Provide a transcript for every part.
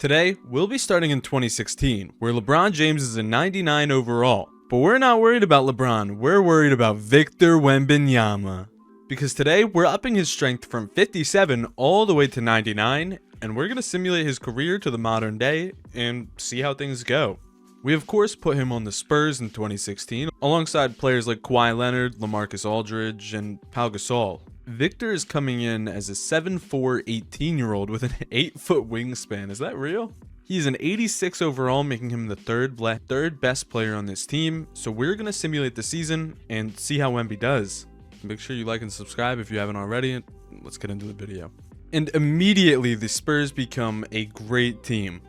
Today, we'll be starting in 2016, where LeBron James is a 99 overall. But we're not worried about LeBron, we're worried about Victor Wembanyama. Because today, we're upping his strength from 57 all the way to 99, and we're going to simulate his career to the modern day and see how things go. We of course put him on the Spurs in 2016, alongside players like Kawhi Leonard, LaMarcus Aldridge, and Pau Gasol. Victor is coming in as a 7'4", 18-year-old with an 8-foot wingspan. Is that real? He's an 86 overall, making him the third best player on this team. So we're going to simulate the season and see how Wemby does. Make sure you like and subscribe if you haven't already. Let's get into the video. And immediately, the Spurs become a great team.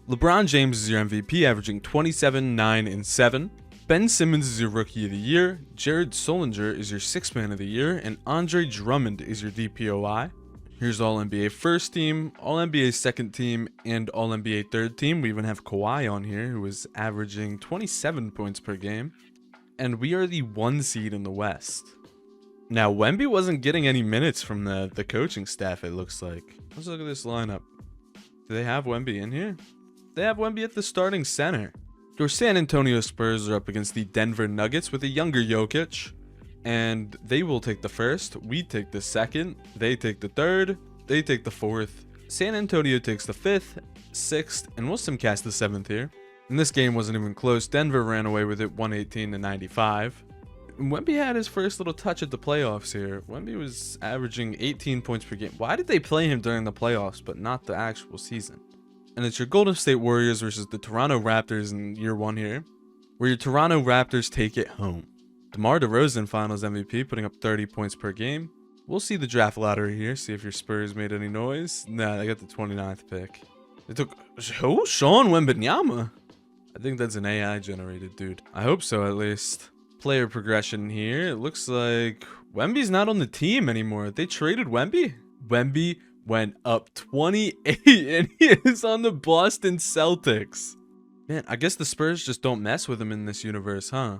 LeBron James is your MVP, averaging 27, 9, and 7. Ben Simmons is your Rookie of the Year, Jared Solinger is your Sixth Man of the Year, and Andre Drummond is your DPOI. Here's All-NBA First Team, All-NBA Second Team, and All-NBA Third Team. We even have Kawhi on here, who is averaging 27 points per game. And we are the 1 seed in the West. Now, Wemby wasn't getting any minutes from the coaching staff, it looks like. Let's look at this lineup. Do they have Wemby in here? They have Wemby at the starting center. Your San Antonio Spurs are up against the Denver Nuggets with a younger Jokic, and they will take the first, we take the second, they take the third, they take the fourth, San Antonio takes the fifth, sixth, and we'll simcast the 7th here. And this game wasn't even close. Denver ran away with it 118-95. Wemby had his first little touch at the playoffs here. Wemby was averaging 18 points per game. Why did they play him during the playoffs but not the actual season? And it's your Golden State Warriors versus the Toronto Raptors in year 1 here, where your Toronto Raptors take it home. DeMar DeRozan finals MVP, putting up 30 points per game. We'll see the draft lottery here, see if your Spurs made any noise. Nah, they got the 29th pick. They took, who? Sean Wembanyama? I think that's an AI generated dude. I hope so, at least. Player progression here. It looks like Wemby's not on the team anymore. They traded Wemby? Wemby went up 28 and he is on the Boston Celtics. Man, I guess the Spurs just don't mess with him in this universe, huh?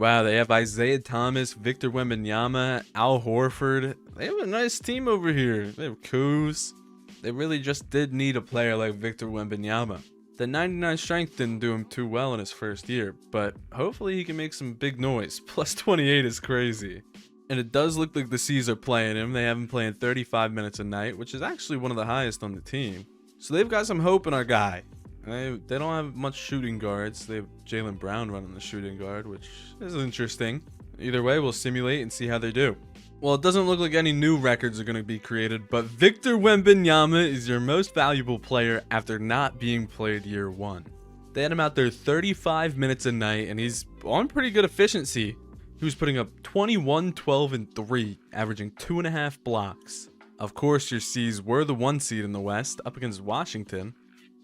Wow, they have Isaiah Thomas, Victor Wembanyama, Al Horford. They have a nice team over here. They have Kuz. They really just did need a player like Victor Wembanyama. The 99 strength didn't do him too well in his first year, but hopefully he can make some big noise. Plus 28 is crazy. And it does look like the C's are playing him. They have him playing 35 minutes a night, which is actually one of the highest on the team. So they've got some hope in our guy. They don't have much shooting guards. They have Jaylen Brown running the shooting guard, which is interesting. Either way, we'll simulate and see how they do. Well, it doesn't look like any new records are going to be created, but Victor Wembanyama is your most valuable player after not being played year 1. They had him out there 35 minutes a night, and he's on pretty good efficiency. He was putting up 21, 12, and 3, averaging 2.5 blocks. Of course, your C's were the 1 seed in the West, up against Washington.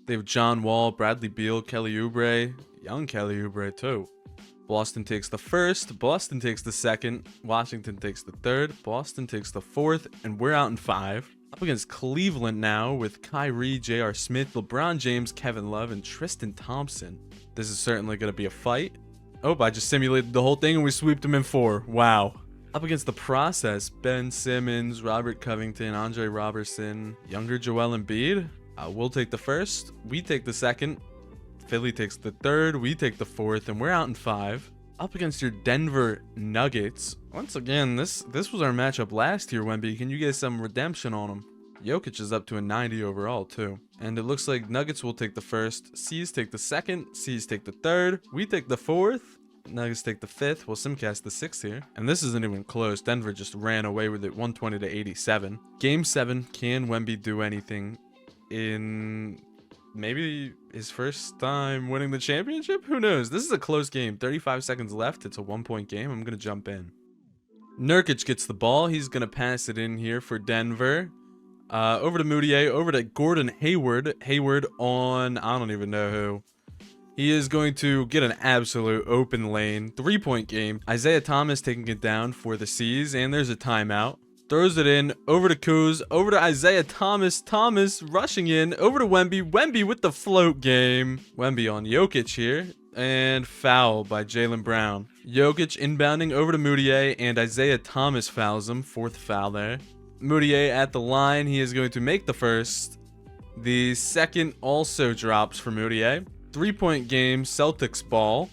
They have John Wall, Bradley Beal, Kelly Oubre, young Kelly Oubre too. Boston takes the first, Boston takes the second, Washington takes the third, Boston takes the fourth, and we're out in 5. Up against Cleveland now with Kyrie, J.R. Smith, LeBron James, Kevin Love, and Tristan Thompson. This is certainly going to be a fight. Oh, I just simulated the whole thing and we sweeped them in 4. Wow. Up against the process, Ben Simmons, Robert Covington, Andre Robertson, younger Joel Embiid. We'll take the first, we take the second, Philly takes the third, we take the fourth, and we're out in 5. Up against your Denver Nuggets. Once again, this was our matchup last year, Wemby. Can you get some redemption on him? Jokic is up to a 90 overall too. And it looks like Nuggets will take the first, C's take the second, C's take the third, we take the fourth, Nuggets take the 5th, we'll simcast the 6th here. And this isn't even close. Denver just ran away with it 120-87. Game 7, can Wemby do anything in maybe his first time winning the championship? Who knows? This is a close game. 35 seconds left. It's a 1-point game. I'm going to jump in. Nurkic gets the ball. He's going to pass it in here for Denver. Over to Moutier, over to Gordon Hayward. Hayward on, I don't even know who. He is going to get an absolute open lane. 3-point game. Isaiah Thomas taking it down for the C's, and there's a timeout. Throws it in, over to Kuz, over to Isaiah Thomas. Thomas rushing in, over to Wemby. Wemby with the float game. Wemby on Jokic here. And foul by Jaylen Brown. Jokic inbounding over to Moutier, and Isaiah Thomas fouls him. 4th foul there. Moutier at the line. He is going to make the first. The second also drops for Moutier. 3-point game, Celtics ball.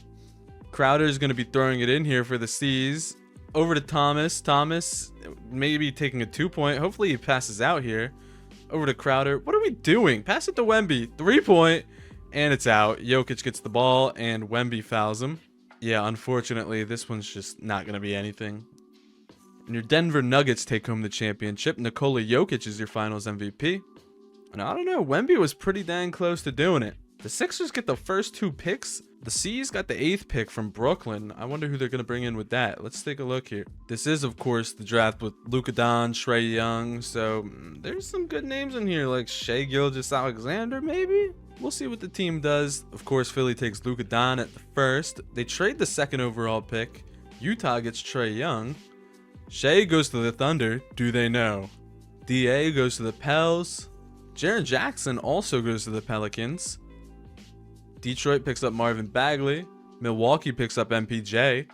Crowder's going to be throwing it in here for the C's. Over to Thomas. Thomas maybe taking a 2-point. Hopefully he passes out here. Over to Crowder. What are we doing? Pass it to Wemby. 3-point. And it's out. Jokic gets the ball and Wemby fouls him. Yeah, unfortunately, this one's just not going to be anything. And your Denver Nuggets take home the championship. Nikola Jokic is your finals MVP. And I don't know, Wemby was pretty dang close to doing it. The Sixers get the first 2 picks. The C's got the 8th pick from Brooklyn. I wonder who they're going to bring in with that. Let's take a look here. This is, of course, the draft with Luka Don, Trae Young. So there's some good names in here, like Shai Gilgeous-Alexander, maybe? We'll see what the team does. Of course, Philly takes Luka Don at the first. They trade the 2nd overall pick. Utah gets Trae Young. Shai goes to the Thunder. Do they know? DA goes to the Pels. Jaren Jackson also goes to the Pelicans. Detroit picks up Marvin Bagley. Milwaukee picks up MPJ.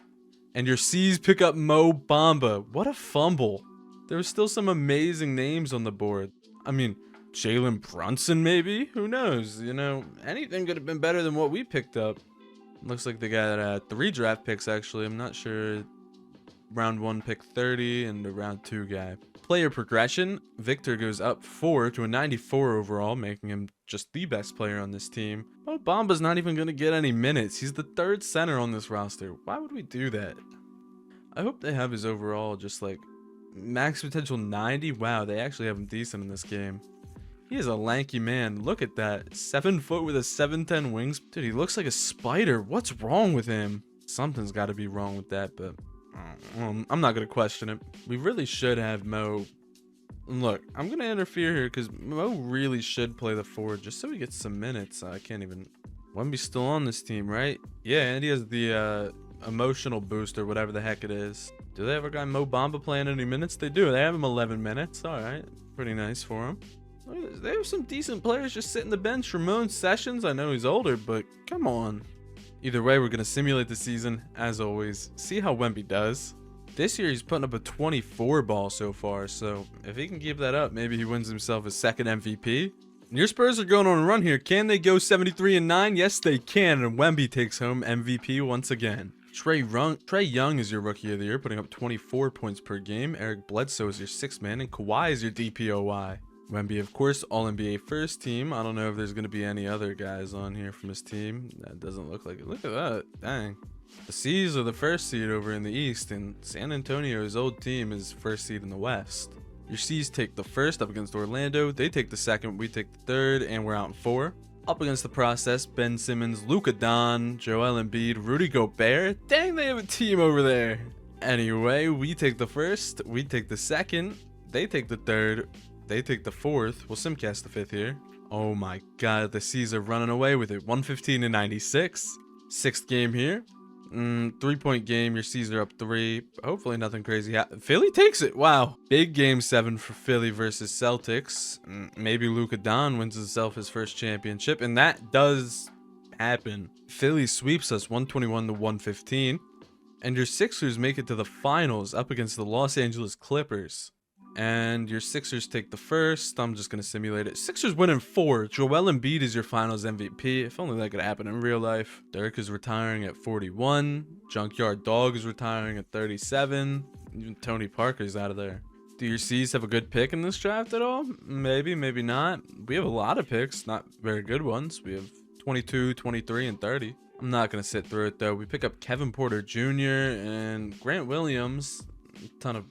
And your C's pick up Mo Bamba. What a fumble. There were still some amazing names on the board. I mean, Jalen Brunson maybe? Who knows? You know, anything could have been better than what we picked up. Looks like they got 3 draft picks actually. I'm not sure. Round 1 pick 30 and a round 2 guy. Player progression. Victor goes up 4 to a 94 overall, making him just the best player on this team. Mo Bamba's not even going to get any minutes. He's the 3rd center on this roster. Why would we do that? I hope they have his overall just like max potential 90. Wow, they actually have him decent in this game. He is a lanky man. Look at that. 7 foot with a 7'10 wings. Dude, he looks like a spider. What's wrong with him? Something's got to be wrong with that, but I'm not going to question it. We really should have Mo. Look, I'm going to interfere here because Mo really should play the 4 just so he gets some minutes. I can't even. Wemby's still on this team, right? Yeah, and he has the emotional boost or whatever the heck it is. Do they have a guy Mo Bamba playing any minutes? They do. They have him 11 minutes. All right. Pretty nice for him. They have some decent players just sitting the bench. Ramon Sessions, I know he's older, but come on. Either way, we're going to simulate the season, as always. See how Wemby does. This year, he's putting up a 24 ball so far, so if he can keep that up, maybe he wins himself his 2nd MVP. And your Spurs are going on a run here. Can they go 73-9? Yes, they can, and Wemby takes home MVP once again. Trae Young is your Rookie of the Year, putting up 24 points per game. Eric Bledsoe is your 6th man, and Kawhi is your DPOY. Wemby, of course, All-NBA first team. I don't know if there's going to be any other guys on here from his team. That doesn't look like it. Look at that. Dang. The C's are the 1st seed over in the East, and San Antonio's old team is 1st seed in the West. Your C's take the 1st up against Orlando. They take the 2nd. We take the 3rd, and we're out in 4. Up against the process, Ben Simmons, Luka Don, Joel Embiid, Rudy Gobert. Dang, they have a team over there. Anyway, we take the 1st. We take the 2nd. They take the 3rd. They take the 4th. We'll simcast the 5th here. Oh my god, the C's are running away with it. 115-96. 6th game here. 3-point game. Your C's are up 3. Hopefully nothing crazy. Philly takes it. Wow. Big game 7 for Philly versus Celtics. Maybe Luka Don wins himself his 1st championship. And that does happen. Philly sweeps us 121-115. And your Sixers make it to the finals up against the Los Angeles Clippers. And your Sixers take the 1st. I'm just going to simulate it. Sixers win in 4. Joel Embiid is your finals MVP. If only that could happen in real life. Dirk is retiring at 41. Junkyard Dog is retiring at 37. Even Tony Parker's out of there. Do your C's have a good pick in this draft at all? Maybe, maybe not. We have a lot of picks. Not very good ones. We have 22, 23, and 30. I'm not going to sit through it, though. We pick up Kevin Porter Jr. and Grant Williams. A ton of,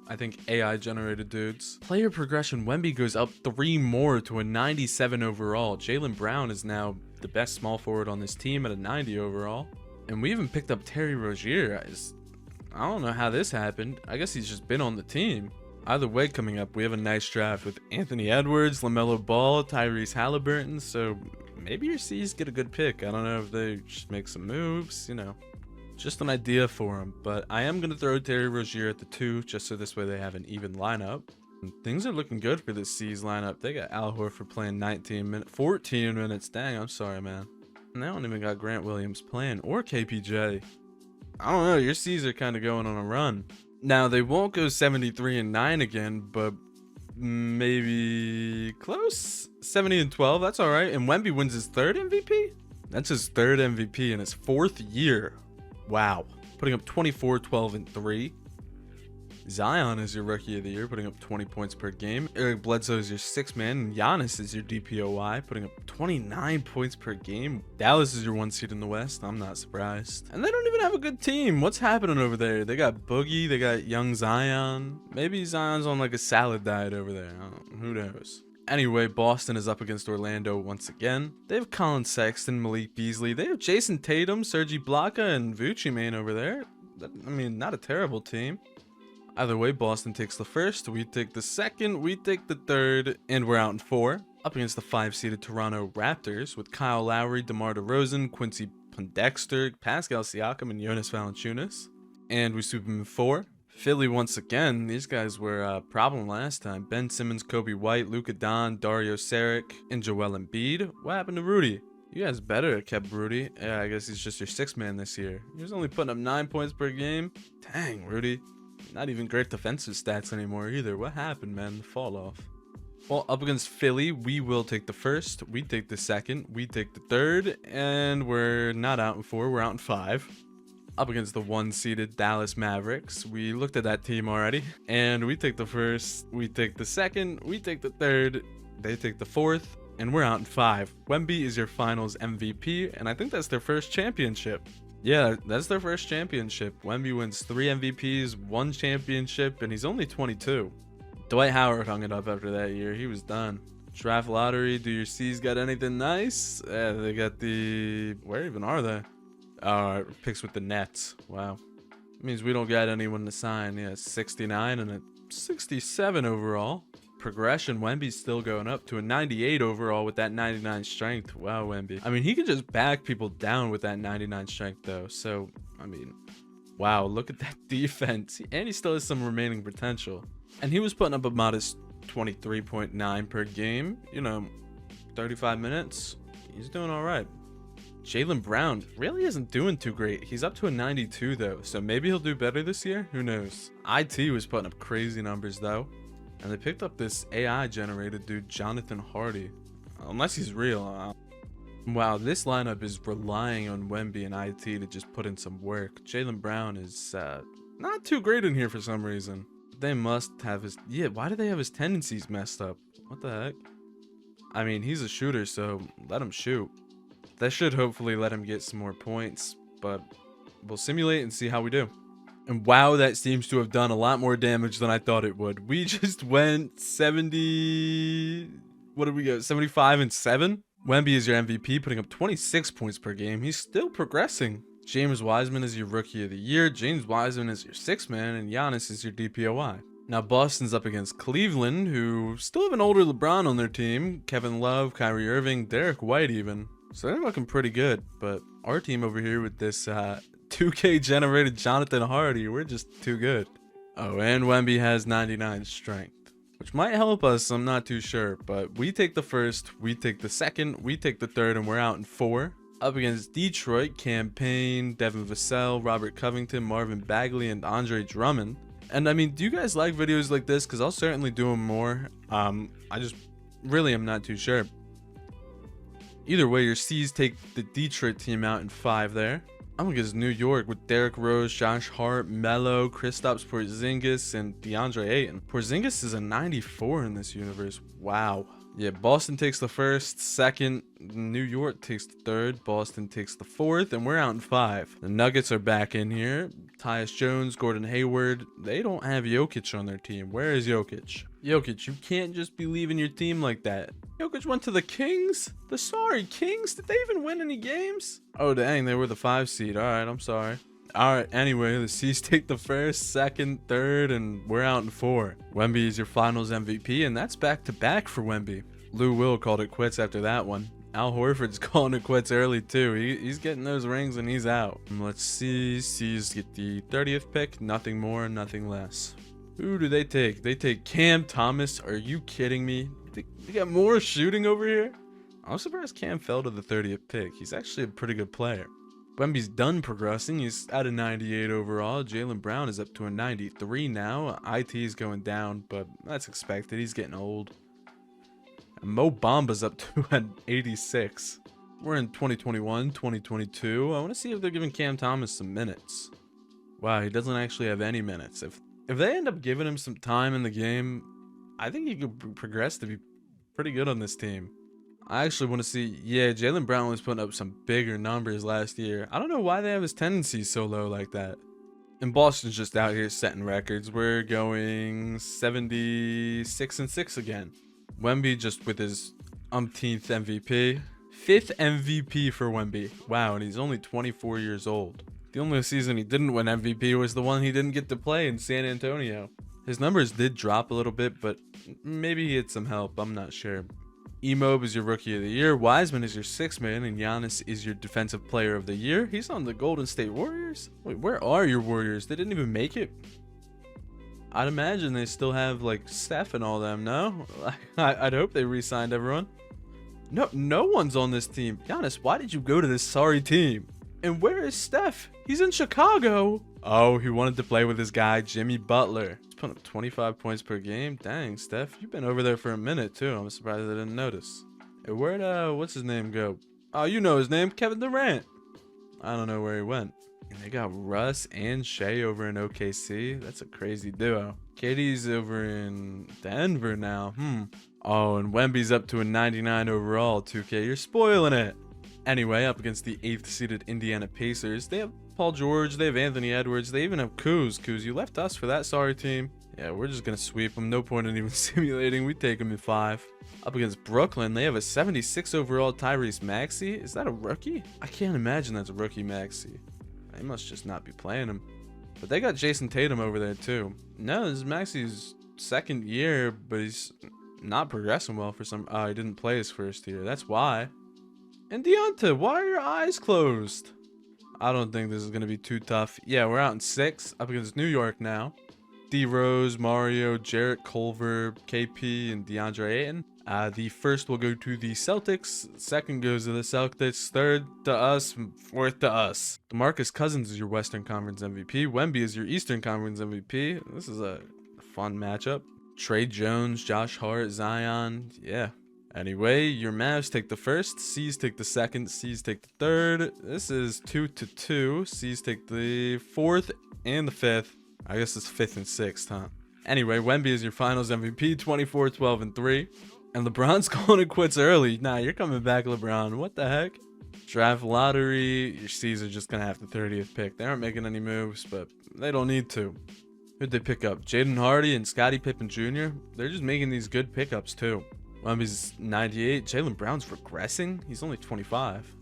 I think, AI generated dudes. Player progression, Wemby goes up 3 more to a 97 overall. Jaylen Brown is now the best small forward on this team at a 90 overall. And we even picked up Terry Rozier. I don't know how this happened. I guess he's just been on the team. Either way, coming up, we have a nice draft with Anthony Edwards, LaMelo Ball, Tyrese Halliburton. So maybe your C's get a good pick. I don't know if they just make some moves, you know. Just an idea for him, but I am going to throw Terry Rozier at the 2 just so this way they have an even lineup. And things are looking good for this C's lineup. They got Al Horford playing 14 minutes. Dang, I'm sorry, man. And they don't even got Grant Williams playing or KPJ. I don't know. Your C's are kind of going on a run. Now, they won't go 73-9 again, but maybe close. 70 and 12. That's all right. And Wemby wins his 3rd MVP. That's his 3rd MVP in his 4th year. Wow. Putting up 24, 12, and 3. Zion is your rookie of the year, putting up 20 points per game. Eric Bledsoe is your 6th man, and Giannis is your DPOY, putting up 29 points per game. Dallas is your 1 seed in the West. I'm not surprised. And they don't even have a good team. What's happening over there? They got Boogie, they got young Zion. Maybe Zion's on like a salad diet over there. Who knows? Anyway, Boston is up against Orlando once again. They have Colin Sexton, Malik Beasley. They have Jason Tatum, Serge Ibaka, and Vucci Mane over there. I mean, not a terrible team. Either way, Boston takes the 1st, we take the 2nd, we take the 3rd, and we're out in 4. Up against the 5-seeded Toronto Raptors with Kyle Lowry, DeMar DeRozan, Quincy Pondexter, Pascal Siakam, and Jonas Valanciunas. And we sweep them in 4. Philly once again. These guys were a problem last time. Ben Simmons, Kobe White, Luka Don, Dario Saric, and Joel Embiid. What happened to Rudy? You guys better have kept Rudy. Yeah, I guess he's just your 6th man this year. He was only putting up 9 points per game. Dang, Rudy. Not even great defensive stats anymore either. What happened, man? The fall off. Well, up against Philly, we will take the 1st, we take the 2nd, we take the 3rd, and we're not out in 4, we're out in 5. Up against the 1-seeded Dallas Mavericks, we looked at that team already, and we take the 1st, we take the 2nd, we take the 3rd, they take the 4th, and we're out in 5. Wemby is your finals MVP, and I think that's their 1st championship. Yeah, that's their 1st championship. Wemby wins 3 MVPs, 1 championship, and he's only 22. Dwight Howard hung it up after that year. He was done. Draft lottery, do your C's got anything nice? Yeah, they got the... Where even are they? Picks with the Nets. Wow. Means we don't got anyone to sign. Yeah, 69 and a 67 overall. Progression, Wemby's still going up to a 98 overall with that 99 strength. Wow, Wemby. I mean, he could just back people down with that 99 strength though. So, I mean, wow, look at that defense. And he still has some remaining potential. And he was putting up a modest 23.9 per game. You know, 35 minutes. He's doing all right. Jaylen Brown really isn't doing too great. He's up to a 92 though. So maybe he'll do better this year. Who knows? IT was putting up crazy numbers though. And they picked up this AI generated dude, Jonathan Hardy. Unless he's real. Wow, this lineup is relying on Wemby and IT to just put in some work. Jaylen Brown is not too great in here for some reason. They must have his... Yeah, why do they have his tendencies messed up? What the heck? I mean, he's a shooter, so let him shoot. That should hopefully let him get some more points. But we'll simulate and see how we do. And wow, that seems to have done a lot more damage than I thought it would. We just went 70... What did we go? 75 and 7? Wemby is your MVP, putting up 26 points per game. He's still progressing. James Wiseman is your rookie of the year. James Wiseman is your 6th man. And Giannis is your DPOY. Now Boston's up against Cleveland, who still have an older LeBron on their team. Kevin Love, Kyrie Irving, Derek White even. So they're looking pretty good. But our team over here with this... 2K generated Jonathan Hardy, we're just too good. Oh, and Wemby has 99 strength, which might help us, I'm not too sure. But we take the 1st, we take the 2nd, we take the 3rd, and we're out in 4. Up against Detroit, Campaign, Devin Vassell, Robert Covington, Marvin Bagley, and Andre Drummond. And I mean, do you guys like videos like this? Because I'll certainly do them more. I just really am not too sure. Either way, your C's take the Detroit team out in 5 there. I'm against New York with Derrick Rose, Josh Hart, Melo, Kristaps Porzingis, and DeAndre Ayton. Porzingis is a 94 in this universe. Wow. Yeah, Boston takes the 1st, 2nd, New York takes the 3rd, Boston takes the 4th, and we're out in 5. The Nuggets are back in here. Tyus Jones, Gordon Hayward. They don't have Jokic on their team. Where is Jokic? Jokic, you can't just be leaving your team like that. Jokic went to the Kings? The sorry Kings? Did they even win any games? Oh, dang, they were the 5 seed. All right, I'm sorry. All right, anyway, the C's take the 1st, 2nd, 3rd, and we're out in 4. Wemby is your finals MVP, and that's back-to-back for Wemby. Lou Will called it quits after that one. Al Horford's calling it quits early, too. He's getting those rings, and he's out. Let's see. C's get the 30th pick. Nothing more, nothing less. Who do they take? They take Cam Thomas. Are you kidding me? They got more shooting over here? I'm surprised Cam fell to the 30th pick. He's actually a pretty good player. Wemby's done progressing. He's at a 98 overall. Jaylen Brown is up to a 93 now. IT is going down, but that's expected. He's getting old. And Mo Bamba's up to an 86. We're in 2021, 2022. I want to see if they're giving Cam Thomas some minutes. Wow, he doesn't actually have any minutes. If they end up giving him some time in the game, I think he could progress to be pretty good on this team. I actually want to see, yeah, Jaylen Brown was putting up some bigger numbers last year. I don't know why they have his tendencies so low like that. And Boston's just out here setting records. We're going 76-6 again. Wemby just with his umpteenth MVP. 5th MVP for Wemby. Wow, and he's only 24 years old. The only season he didn't win MVP was the one he didn't get to play in San Antonio. His numbers did drop a little bit, but maybe he had some help. I'm not sure. Emob is your Rookie of the Year. Wiseman is your 6th man, and Giannis is your Defensive Player of the Year. He's on the Golden State Warriors. Wait, where are your Warriors? They didn't even make it. I'd imagine they still have like Steph and all them. No, I'd hope they re-signed everyone. No one's on this team. Giannis, why did you go to this sorry team? And where is Steph? He's in Chicago. Oh, he wanted to play with his guy, Jimmy Butler. He's putting up 25 points per game. Dang, Steph, you've been over there for a minute, too. I'm surprised I didn't notice. Hey, where'd, what's his name go? Oh, you know his name, Kevin Durant. I don't know where he went. And they got Russ and Shea over in OKC. That's a crazy duo. KD's over in Denver now. Oh, and Wemby's up to a 99 overall, 2K. You're spoiling it. Anyway, up against the 8th seeded Indiana Pacers, they have Paul George, they have Anthony Edwards, they even have Kuz. Kuz, you left us for that sorry team. Yeah, we're just going to sweep them. No point in even simulating. We take them in 5. Up against Brooklyn, they have a 76 overall Tyrese Maxey. Is that a rookie? I can't imagine that's a rookie Maxey. They must just not be playing him. But they got Jason Tatum over there too. No, this is Maxey's 2nd year, but he's not progressing well for some... he didn't play his 1st year. That's why. And Deonta, why are your eyes closed? I don't think this is going to be too tough. Yeah, we're out in 6, up against New York now. D-Rose, Mario, Jarrett Culver, KP, and DeAndre Ayton. The first will go to the Celtics. 2nd goes to the Celtics. 3rd to us. 4th to us. DeMarcus Cousins is your Western Conference MVP. Wemby is your Eastern Conference MVP. This is a fun matchup. Trey Jones, Josh Hart, Zion. Yeah. Anyway, your Mavs take the 1st, C's take the 2nd, C's take the 3rd. This is 2-2. C's take the 4th and the 5th. I guess it's 5th and 6th, huh? Anyway, Wemby is your Finals MVP, 24, 12, and 3. And LeBron's calling it quits early. Nah, you're coming back, LeBron. What the heck? Draft lottery. Your C's are just going to have the 30th pick. They aren't making any moves, but they don't need to. Who'd they pick up? Jaden Hardy and Scottie Pippen Jr.? They're just making these good pickups, too. Wemby's 98. Jaylen Brown's regressing. He's only 25.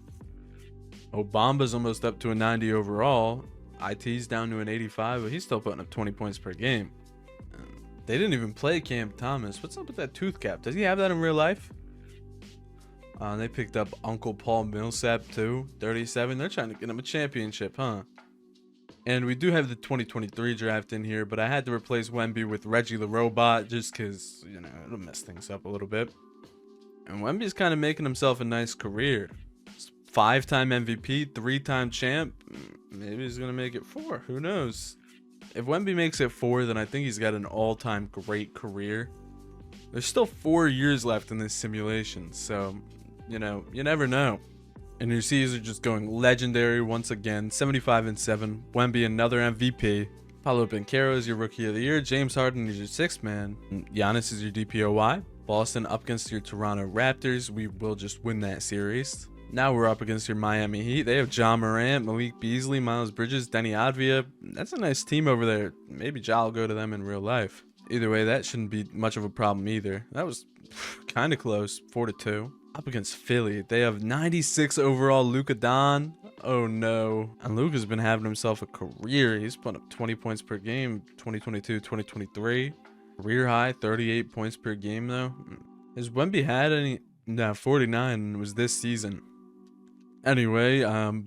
Obamba's almost up to a 90 overall. IT's down to an 85, but he's still putting up 20 points per game. They didn't even play Cam Thomas. What's up with that tooth cap? Does he have that in real life? They picked up Uncle Paul Millsap too, 37. They're trying to get him a championship, huh? And we do have the 2023 draft in here, but I had to replace Wemby with Reggie the Robot just because, you know, it'll mess things up a little bit. And Wemby's kind of making himself a nice career. 5-time MVP, 3-time champ. Maybe he's going to make it 4. Who knows? If Wemby makes it 4, then I think he's got an all-time great career. There's still 4 years left in this simulation, so, you know, you never know. And your C's are just going legendary once again. 75-7. Wemby, another MVP. Paolo Banchero is your Rookie of the Year. James Harden is your 6th man. Giannis is your DPOY. Boston up against your Toronto Raptors. We will just win that series. Now we're up against your Miami Heat. They have Ja Morant, Malik Beasley, Miles Bridges, Denny Advia. That's a nice team over there. Maybe Ja will go to them in real life. Either way, that shouldn't be much of a problem either. That was kind of close. 4-2. Up against Philly, they have 96 overall Luka Don. Oh no. And Luka's been having himself a career. He's putting up 20 points per game, 2022, 2023. Career high, 38 points per game though. Has Wemby had any? No, 49 was this season. Anyway,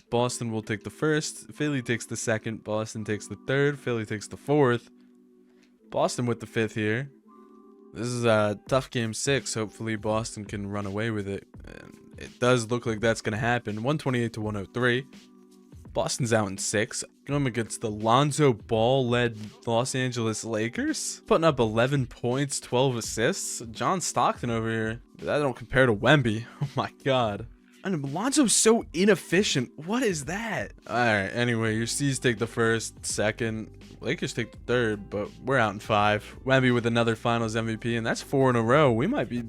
Boston will take the 1st. Philly takes the 2nd. Boston takes the 3rd. Philly takes the 4th. Boston with the 5th here. This is a tough game 6. Hopefully Boston can run away with it. And it does look like that's going to happen. 128-103. Boston's out in 6. Going against the Lonzo Ball-led Los Angeles Lakers. Putting up 11 points, 12 assists. John Stockton over here. That don't compare to Wemby. Oh my god. And Lonzo's so inefficient. What is that? Alright, anyway, your C's take the first, second. Lakers take the third, but we're out in 5. Wemby with another Finals MVP, and that's 4 in a row. We might be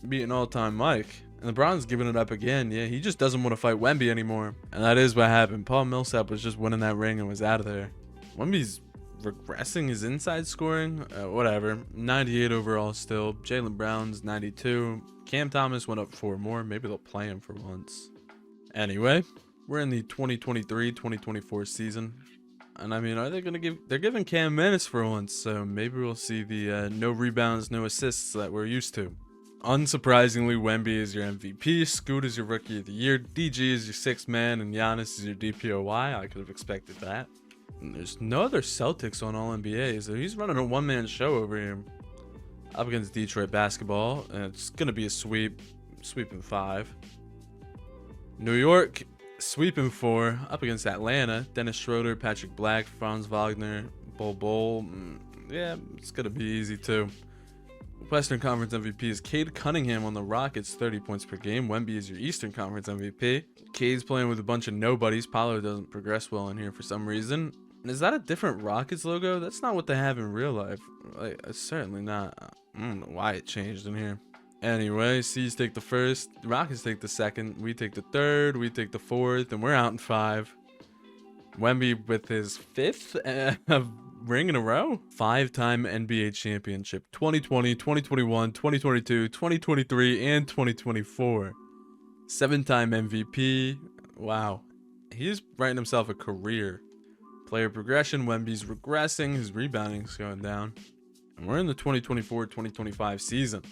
beating all-time Mike. And LeBron's giving it up again. Yeah, he just doesn't want to fight Wemby anymore. And that is what happened. Paul Millsap was just winning that ring and was out of there. Wemby's regressing his inside scoring. Whatever. 98 overall still. Jaylen Brown's 92. Cam Thomas went up 4 more. Maybe they'll play him for once. Anyway, we're in the 2023-2024 season. And I mean, are they going to give... They're giving Cam minutes for once. So maybe we'll see the no rebounds, no assists that we're used to. Unsurprisingly, Wemby is your MVP, Scoot is your Rookie of the Year, DG is your 6th man, and Giannis is your DPOY. I could have expected that. And there's no other Celtics on All-NBA, so he's running a one-man show over here. Up against Detroit basketball, and it's going to be a sweep. Sweeping 5. New York, sweeping 4. Up against Atlanta, Dennis Schroeder, Patrick Black, Franz Wagner, Bol. Yeah, it's going to be easy too. Western Conference MVP is Cade Cunningham on the Rockets, 30 points per game. Wemby is your Eastern Conference MVP. Cade's playing with a bunch of nobodies. Paolo doesn't progress well in here for some reason. And is that a different Rockets logo? That's not what they have in real life. Like, certainly not. I don't know why it changed in here. Anyway, C's take the first. The Rockets take the second. We take the third. We take the fourth. And we're out in 5. Wemby with his 5th ring in a row. 5-time NBA championship. 2020, 2021, 2022, 2023, and 2024. 7-time MVP. Wow. He's writing himself a career. Player progression. Wemby's regressing. His rebounding's going down. And we're in the 2024-2025 season.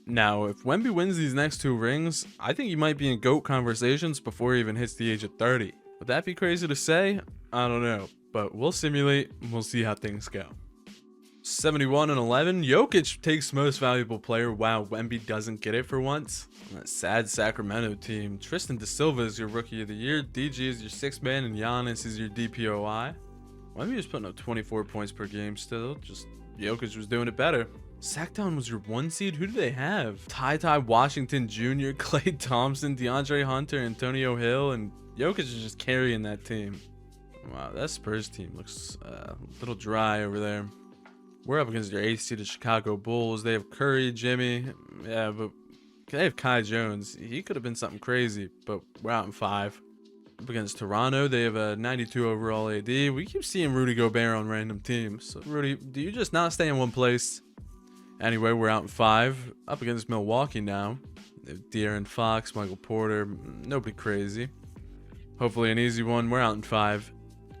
Now, if Wemby wins these next 2 rings, I think he might be in GOAT conversations before he even hits the age of 30. Would that be crazy to say? I don't know. But we'll simulate and we'll see how things go. 71-11. Jokic takes most valuable player. Wow, Wemby doesn't get it for once. On that sad Sacramento team. Tristan Da Silva is your Rookie of the Year. DG is your 6th man, and Giannis is your DPOI. Wemby was putting up 24 points per game still. Just Jokic was doing it better. Sackdown was your 1 seed. Who do they have? Ty Washington Jr., Klay Thompson, DeAndre Hunter, Antonio Hill, and Jokic is just carrying that team. Wow, that Spurs team looks a little dry over there. We're up against your 8th seeded Chicago Bulls. They have Curry, Jimmy. Yeah, but they have Kai Jones. He could have been something crazy, but we're out in 5. Up against Toronto, they have a 92 overall AD. We keep seeing Rudy Gobert on random teams. So, Rudy, do you just not stay in one place? Anyway, we're out in 5. Up against Milwaukee now. They have De'Aaron Fox, Michael Porter. Nobody crazy. Hopefully an easy one. We're out in 5.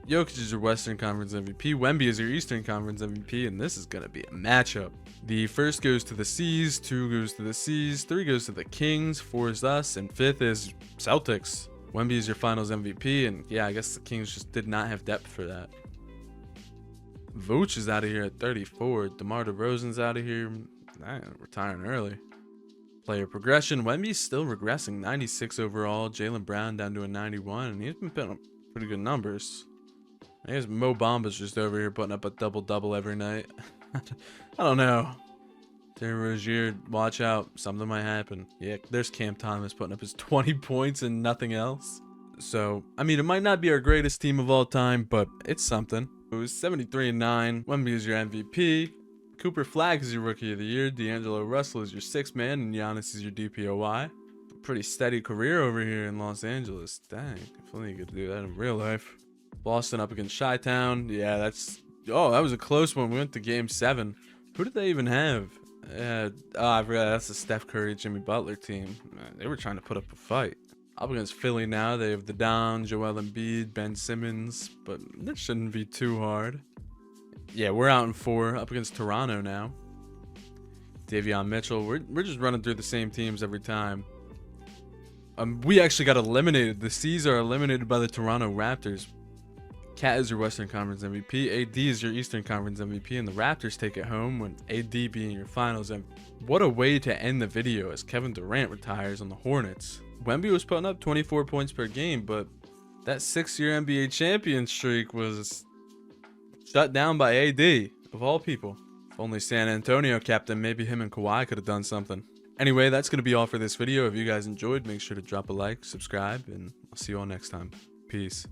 Jokic is your Western Conference MVP. Wemby is your Eastern Conference MVP, and this is going to be a matchup. The first goes to the C's, 2 goes to the C's, 3 goes to the Kings, 4 is us, and 5th is Celtics. Wemby is your Finals MVP, and yeah, I guess the Kings just did not have depth for that. Vooch is out of here at 34. DeMar DeRozan's out of here. Retiring early. Player progression. Wemby's still regressing. 96 overall. Jaylen Brown down to a 91, and he's been putting up pretty good numbers. I guess Mo Bamba's just over here putting up a double-double every night. I don't know. Terry Rozier, watch out. Something might happen. Yeah, there's Cam Thomas putting up his 20 points and nothing else. So, I mean, it might not be our greatest team of all time, but it's something. It was 73-9. Wemby is your MVP. Cooper Flagg is your Rookie of the Year. D'Angelo Russell is your 6th man, and Giannis is your DPOY. Pretty steady career over here in Los Angeles. Dang, if only you could do that in real life. Boston up against Chi-Town. Yeah, that's... Oh, that was a close one. We went to Game 7. Who did they even have? I forgot. That's the Steph Curry, Jimmy Butler team. Man, they were trying to put up a fight. Up against Philly now. They have the Down, Joel Embiid, Ben Simmons. But that shouldn't be too hard. Yeah, we're out in 4. Up against Toronto now. Davion Mitchell. We're just running through the same teams every time. We actually got eliminated. The C's are eliminated by the Toronto Raptors. Cat is your Western Conference MVP. AD is your Eastern Conference MVP. And the Raptors take it home with AD being your Finals MVP. What a way to end the video as Kevin Durant retires on the Hornets. Wemby was putting up 24 points per game, but That 6-year NBA champion streak was shut down by AD, of all people. If only San Antonio kept him, maybe him and Kawhi could have done something. Anyway, that's going to be all for this video. If you guys enjoyed, make sure to drop a like, subscribe, and I'll see you all next time. Peace.